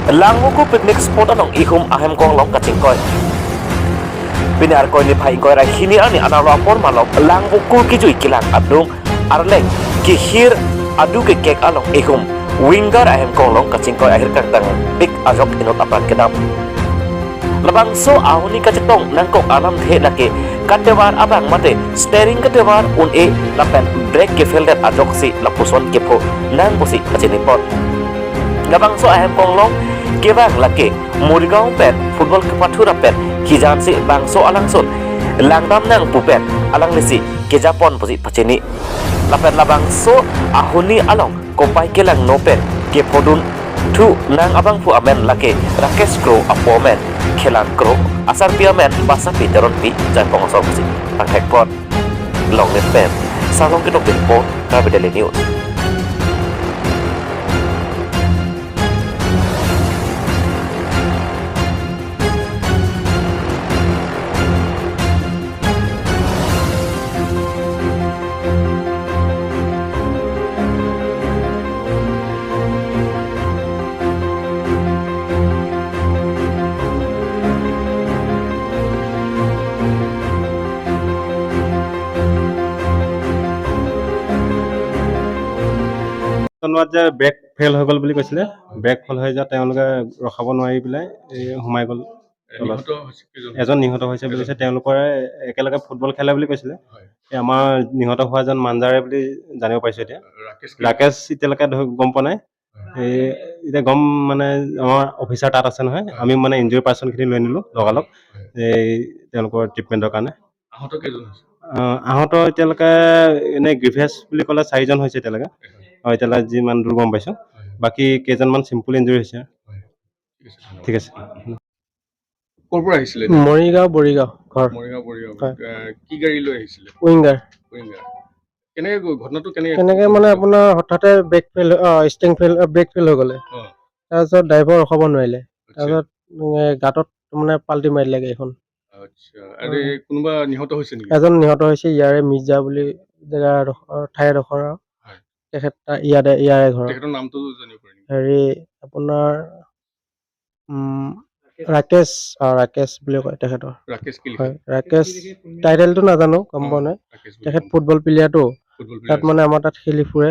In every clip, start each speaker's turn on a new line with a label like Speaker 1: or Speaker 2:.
Speaker 1: Langmuku picnic spot anong ihum ahem kong long kachingkoy. Pinar ko ni pai ko ra hini ani ana rapor malok langmuku kijui kilang adung arleng kihir adu ke kek along ihum winger ahem kong long kachingkoy akhir kang big azok inot apan kedam. Labang so ahuni kacetong nangkok alam the lake kadewar abang mate steering kadewar un e lapen brake ke felder azok si lapuson kepo nang posi kachinipot. Labang so ahem kong long kebang lake Murgaon pet football ke pathura pet kijan si bangso alangsun langdam nang pupet alang lisi kejapon posi paceni lapen labang so ahuni along kompai kelang nopet ke podun tu nang abang pu amen lake Rakesh Kro apomen kelang kro asar piamen basa piteron pi jan pongso posi pangkek pot long net pen salong kedok po kabedele news.
Speaker 2: যে brake fail হৈ গ'ল বুলি কৈছিলে brake fail হৈ যোৱা তেওঁলোকে ৰখাব নোৱাৰি পেলাই সোমাই গ'ল এজন নিহত হৈছে বুলি কৈছে তেওঁলোকৰে একেলগে ফুটবল খেলে বুলি কৈছিলে আমাৰ নিহত হোৱা এজন মাঞ্জাৰে বুলি জানিব পাৰিছো এতিয়া ৰাকেশ এতিয়ালৈকে গম পোৱা নাই এতিয়া গম মানে আমাৰ অফিচাৰ তাত আছে নহয় আমি মানে ইনজুৰি পাৰ্চনখিনি লৈ নিলোঁ লগালগ তেওঁলোকৰ ট্ৰিটমেণ্টৰ কাৰণে আহত এতিয়ালৈকে এনে গ্ৰিভেছ বুলি ক'লে 4জন হৈছে এতিয়ালৈকে এতিয়ালৈ যিমান দূৰ গম পাইছোঁ বাকী কেইজনমান চিম্পল ইঞ্জুৰি হৈছে ঠিক আছে
Speaker 3: ক'ৰ পৰা আহিছিলে
Speaker 4: মৰিগাঁও বৰিগাঁও ঘৰ
Speaker 3: কি গাড়ী লৈ আহিছিলে
Speaker 4: উইংগাৰ
Speaker 3: কেনেকৈ ঘটনাটো
Speaker 4: কেনেকৈ মানে আপোনাৰ হঠাতে ব্ৰেক ফেল ব্ৰেক ফেল হৈ গ'লে তাৰপিছত ড্ৰাইভাৰ ৰখাব নোৱাৰিলে তাৰপিছত গাঁতত মানে পাল্টি মাৰিলে গাড়ীখন
Speaker 3: কোনোবা নিহত হৈছে নেকি
Speaker 4: এজন নিহত হৈছে ইয়াৰে মিৰ্জা বুলি জেগা ঠাই এডোখৰ তেখেত ইয়াৰে ঘৰ
Speaker 3: তেখেতৰ নামটো জানিব পাৰিম
Speaker 4: হেৰি আপোনাৰ ৰাকেশ বুলি কয় তেখেতৰ হয় ৰাকেশ টাইটেলটো নাজানো গম পোৱা নাই তেখেত ফুটবল প্লেয়াৰটো তাত মানে আমাৰ তাত খেলি ফুৰে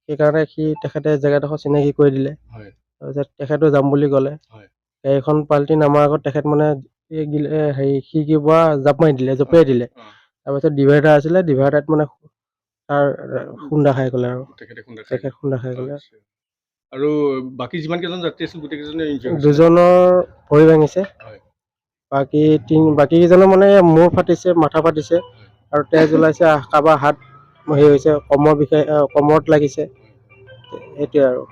Speaker 4: সেইকাৰণে তেখেতে জেগাডোখৰ চিনাকি কৰি দিলে তাৰপিছত তেখেতো যাম বুলি ক'লে গাড়ীখন পাল্টি নামাৰ আগত তেখেত মানে হেৰি কিবা জঁপিয়াই দিলে তাৰপিছত ডিভাইডাৰ আছিলে ডিভাইডাৰত মানে তাৰ খুন্দা খাই গ'লে আৰু তেখেত খুন্দা খাই গ'লে
Speaker 3: আৰু বাকী যিমান কেইজন যাত্ৰী আছিল গোটেইকেইজনে
Speaker 4: দুজনৰ ভৰি ভাঙিছে বাকী কেইজনৰ মানে মূৰ ফাটিছে মাথা ফাটিছে আৰু তেজ ওলাইছে কাৰোবাৰ হাত হেৰি হৈছে কমৰত লাগিছে সেইটোৱে আৰু